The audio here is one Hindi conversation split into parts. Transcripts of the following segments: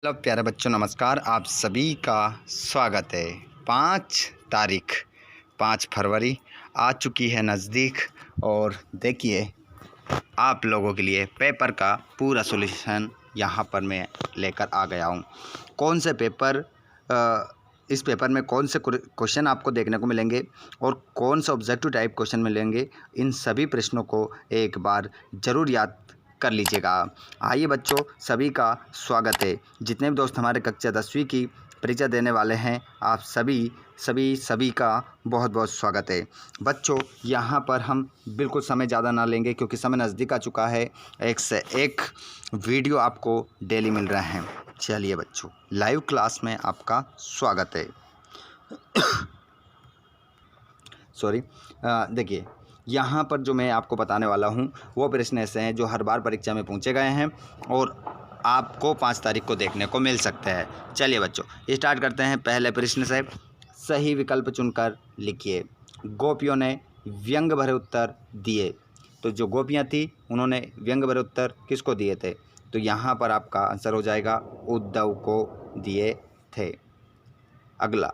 हेलो प्यारे बच्चों, नमस्कार। आप सभी का स्वागत है। 5 फरवरी आ चुकी है नज़दीक और देखिए आप लोगों के लिए पेपर का पूरा सॉल्यूशन यहाँ पर मैं लेकर आ गया हूँ। कौन से पेपर इस पेपर में कौन से क्वेश्चन आपको देखने को मिलेंगे और कौन से ऑब्जेक्टिव टाइप क्वेश्चन मिलेंगे, इन सभी प्रश्नों को एक बार ज़रूर याद कर लीजिएगा। आइए बच्चों, सभी का स्वागत है। जितने भी दोस्त हमारे कक्षा 10वीं की परीक्षा देने वाले हैं, आप सभी का बहुत बहुत स्वागत है। बच्चों, यहाँ पर हम बिल्कुल समय ज़्यादा ना लेंगे क्योंकि समय नज़दीक आ चुका है। एक से एक वीडियो आपको डेली मिल रहे हैं। चलिए बच्चों, लाइव क्लास में आपका स्वागत है। सॉरी, देखिए यहाँ पर जो मैं आपको बताने वाला हूँ वो प्रश्न ऐसे हैं जो हर बार परीक्षा में पूछे गए हैं और आपको 5 तारीख को देखने को मिल सकते हैं। चलिए बच्चों, स्टार्ट करते हैं पहले प्रश्न से। सही विकल्प चुनकर लिखिए। गोपियों ने व्यंग भरे उत्तर दिए। तो जो गोपियाँ थी उन्होंने व्यंग भरे उत्तर किसको दिए थे? तो यहाँ पर आपका आंसर हो जाएगा उद्धव को दिए थे। अगला,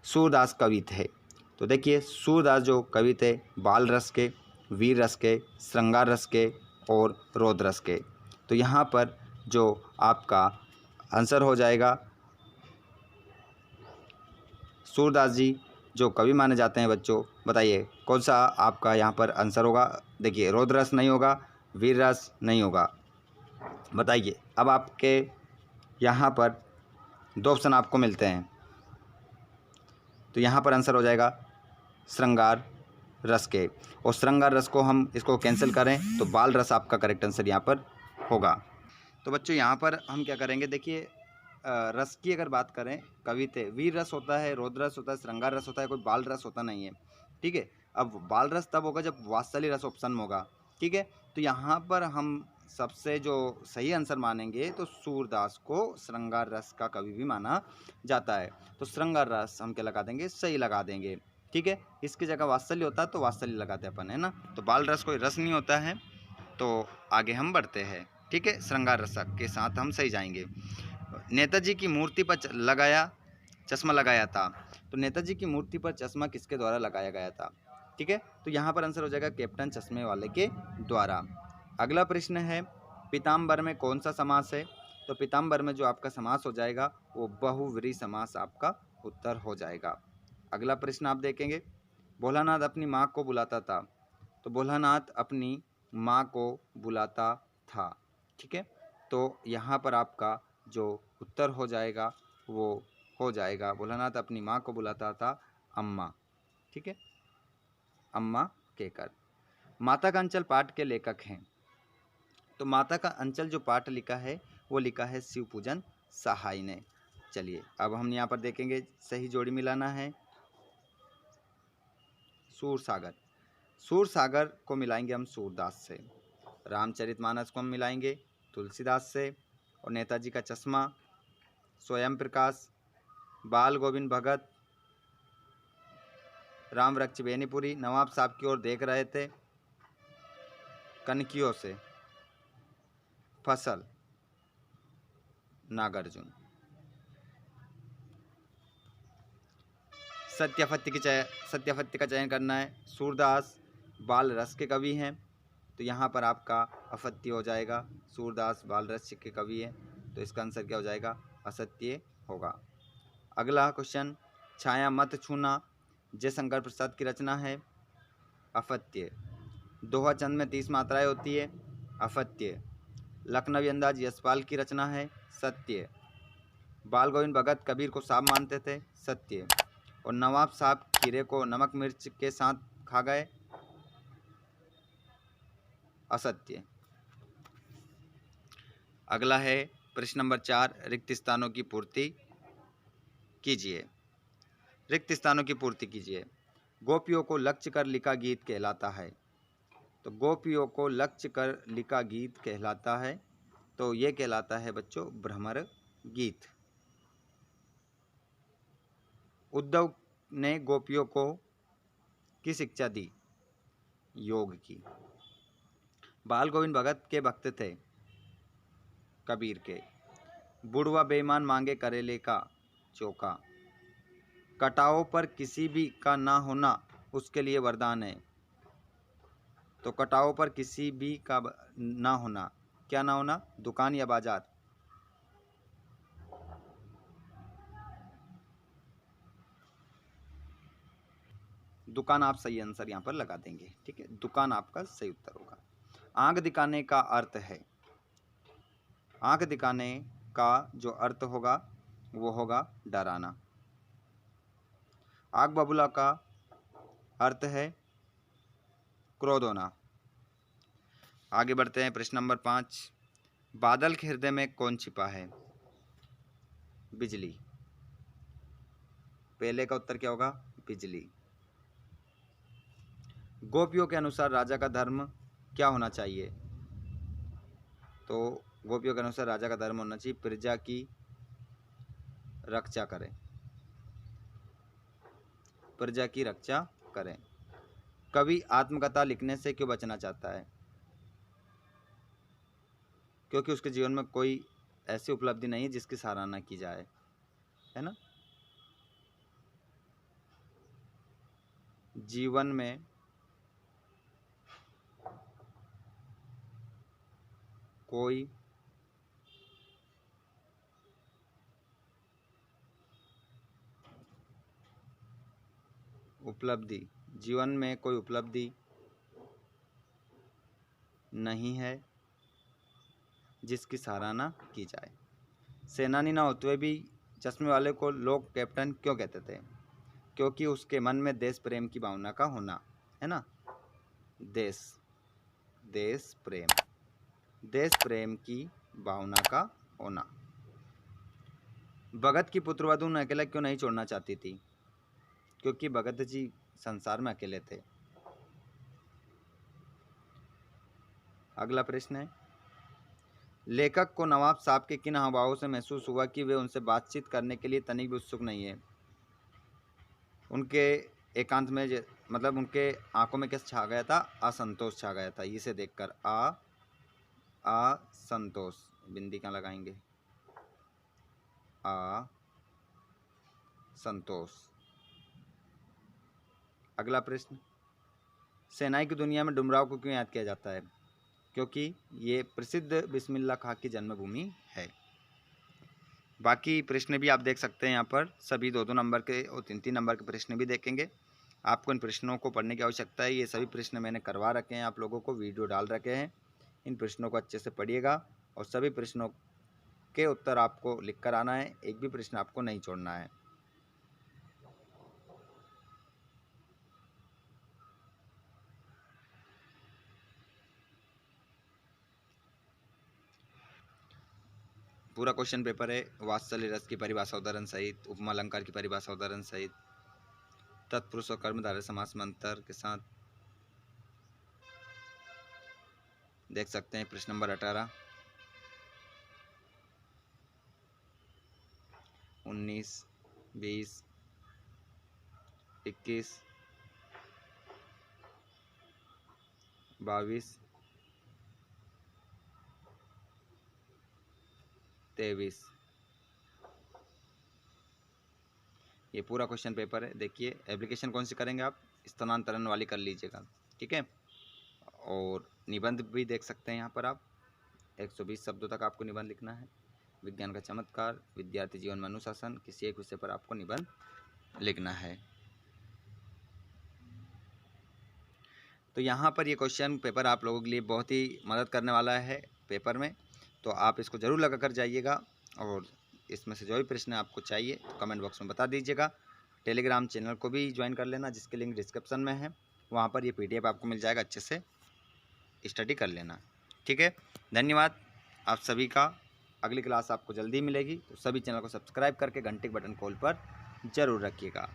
सूरदास कवि थे। तो देखिए सूरदास जो कवि थे बाल रस के, वीर रस के, श्रृंगार रस के और रौद्र रस के। तो यहाँ पर जो आपका आंसर हो जाएगा, सूरदास जी जो कवि माने जाते हैं बच्चों, बताइए कौन सा आपका यहाँ पर आंसर होगा? देखिए रौद्र रस नहीं होगा, वीर रस नहीं होगा, बताइए। अब आपके यहाँ पर 2 ऑप्शन आपको मिलते हैं। तो यहाँ पर आंसर हो जाएगा श्रृंगार रस के, और श्रृंगार रस को हम इसको कैंसिल करें तो बाल रस आपका करेक्ट आंसर यहाँ पर होगा। तो बच्चों यहाँ पर हम क्या करेंगे, देखिए रस की अगर बात करें, कवि थे, वीर रस होता है, रौद्र रस होता है, श्रृंगार रस होता है, कोई बाल रस होता नहीं है। ठीक है, अब बाल रस तब होगा जब वात्सल्य रस ऑप्शन में होगा। ठीक है, तो यहाँ पर हम सबसे जो सही आंसर मानेंगे तो सूरदास को श्रृंगार रस का कवि भी माना जाता है। तो श्रृंगार रस हम क्या लगा देंगे? सही लगा देंगे। ठीक है, इसकी जगह वात्सल्य होता है तो वात्सल्य लगाते अपन, है ना। तो बाल रस कोई रस नहीं होता है। तो आगे हम बढ़ते हैं। ठीक है, श्रृंगार रस के साथ हम सही जाएंगे। नेताजी की मूर्ति पर चश्मा लगाया था। तो नेताजी की मूर्ति पर चश्मा किसके द्वारा लगाया गया था? ठीक है, तो यहाँ पर आंसर हो जाएगा कैप्टन चश्मे वाले के द्वारा। अगला प्रश्न है, पीताम्बर में कौन सा समास है? तो पीताम्बर में जो आपका समास हो जाएगा वो बहुव्रीहि समास आपका उत्तर हो जाएगा। अगला प्रश्न आप देखेंगे, भोलानाथ अपनी माँ को बुलाता था। तो भोलानाथ अपनी माँ को बुलाता था। ठीक है, तो यहाँ पर आपका जो उत्तर हो जाएगा वो हो जाएगा, भोलानाथ अपनी माँ को बुलाता था अम्मा। ठीक है, अम्मा कहकर। माता का अंचल पाठ के लेखक हैं। तो माता का अंचल जो पाठ लिखा है वो लिखा है शिवपूजन सहाय ने। चलिए अब हम यहाँ पर देखेंगे, सही जोड़ी मिलाना है। सूरसागर को मिलाएंगे हम सूरदास से, रामचरितमानस को हम मिलाएंगे तुलसीदास से, और नेताजी का चश्मा स्वयं प्रकाश, बाल गोविंद भगत, राम वृक्ष बेनीपुरी नवाब साहब की ओर देख रहे थे कनकियों से, फसल नागार्जुन। सत्याफत्य का चयन करना है। सूरदास बाल रस के कवि हैं, तो यहाँ पर आपका अफत्य हो जाएगा। सूरदास बाल रस के कवि हैं, तो इसका आंसर क्या हो जाएगा? असत्य होगा। अगला क्वेश्चन, छाया मत छूना जयशंकर प्रसाद की रचना है। अफत्य। दोहा चंद में 30 मात्राएं होती है। अफत्य। लखनवी अंदाज यशपाल की रचना है। सत्य। बाल गोविंद भगत कबीर को सांप मानते थे। सत्य। और नवाब साहब खीरे को नमक मिर्च के साथ खा गए। असत्य। अगला है प्रश्न नंबर 4, रिक्त स्थानों की पूर्ति कीजिए। रिक्त स्थानों की पूर्ति कीजिए। गोपियों को लक्ष्य कर लिखा गीत कहलाता है। तो गोपियों को लक्ष्य कर लिखा गीत कहलाता है, तो ये कहलाता है बच्चों भ्रमर गीत। उद्धव ने गोपियों को की शिक्षा दी? योग की। बाल गोविंद भगत के भक्त थे कबीर के। बुढ़वा बेईमान मांगे करेले का चोखा। कटाओ पर किसी भी का ना होना उसके लिए वरदान है। तो कटाओ पर किसी भी का ना होना, क्या ना होना? दुकान या बाजार? दुकान आप सही आंसर यहाँ पर लगा देंगे। ठीक है, दुकान आपका सही उत्तर होगा। आंख दिखाने का अर्थ है, आंख दिखाने का जो अर्थ होगा वो होगा डराना। आग बबूला का अर्थ है क्रोध होना। आगे बढ़ते हैं, प्रश्न नंबर 5। बादल के हृदय में कौन छिपा है? बिजली। पहले का उत्तर क्या होगा? बिजली। गोपियों के अनुसार राजा का धर्म क्या होना चाहिए? तो गोपियों के अनुसार राजा का धर्म होना चाहिए प्रजा की रक्षा करें, प्रजा की रक्षा करें। कवि आत्मकथा लिखने से क्यों बचना चाहता है? क्योंकि उसके जीवन में कोई ऐसी उपलब्धि नहीं है जिसकी सराहना की जाए, है ना। जीवन में कोई उपलब्धि, जीवन में कोई उपलब्धि नहीं है जिसकी सराहना की जाए। सेनानी ना होते हुए भी चश्मे वाले को लोग कैप्टन क्यों कहते थे? क्योंकि उसके मन में देश प्रेम की भावना का होना, है ना। देश प्रेम, देश प्रेम की भावना का होना। भगत की पुत्रवधु ने अकेला क्यों नहीं छोड़ना चाहती थी? क्योंकि भगत जी संसार में अकेले थे। अगला प्रश्न है, लेखक को नवाब साहब के किन हावभावों से महसूस हुआ कि वे उनसे बातचीत करने के लिए तनिक भी उत्सुक नहीं है? उनके एकांत में मतलब उनके आंखों में क्या छा गया था? असंतोष छा गया था। इसे देखकर असंतोष, बिंदी कहाँ लगाएंगे? असंतोष। अगला प्रश्न, सेनाई की दुनिया में डुमराव को क्यों याद किया जाता है? क्योंकि ये प्रसिद्ध बिस्मिल्लाह खां की जन्मभूमि है। बाकी प्रश्न भी आप देख सकते हैं यहाँ पर, सभी 2-2 नंबर के और 3-3 नंबर के प्रश्न भी देखेंगे। आपको इन प्रश्नों को पढ़ने की आवश्यकता है। ये सभी प्रश्न मैंने करवा रखे हैं, आप लोगों को वीडियो डाल रखे हैं। इन प्रश्नों को अच्छे से पढ़िएगा और सभी प्रश्नों के उत्तर आपको लिख कर आना है। एक भी प्रश्न आपको नहीं छोड़ना है। पूरा क्वेश्चन पेपर है वात्सल्य रस की परिभाषा उदाहरण सहित, उपमा अलंकार की परिभाषा उदाहरण सहित, तत्पुरुष और कर्मधारय समास में अंतर के साथ देख सकते हैं। प्रश्न नंबर 18, 19, 20, 21, 22, 23। ये पूरा क्वेश्चन पेपर है। देखिए एप्लीकेशन कौन सी करेंगे आप? स्थानांतरण वाली कर लीजिएगा, ठीक है। और निबंध भी देख सकते हैं यहाँ पर आप, 120 शब्दों तक आपको निबंध लिखना है। विज्ञान का चमत्कार, विद्यार्थी जीवन में अनुशासन, किसी एक विषय पर आपको निबंध लिखना है। तो यहाँ पर ये क्वेश्चन पेपर आप लोगों के लिए बहुत ही मदद करने वाला है पेपर में, तो आप इसको ज़रूर लगा कर जाइएगा। और इसमें से जो भी प्रश्न आपको चाहिए तो कमेंट बॉक्स में बता दीजिएगा। टेलीग्राम चैनल को भी ज्वाइन कर लेना, जिसकी लिंक डिस्क्रिप्शन में है। वहाँ पर ये PDF आपको मिल जाएगा, अच्छे से स्टडी कर लेना, ठीक है। धन्यवाद आप सभी का। अगली क्लास आपको जल्दी मिलेगी, तो सभी चैनल को सब्सक्राइब करके घंटे के बटन कॉल पर ज़रूर रखिएगा।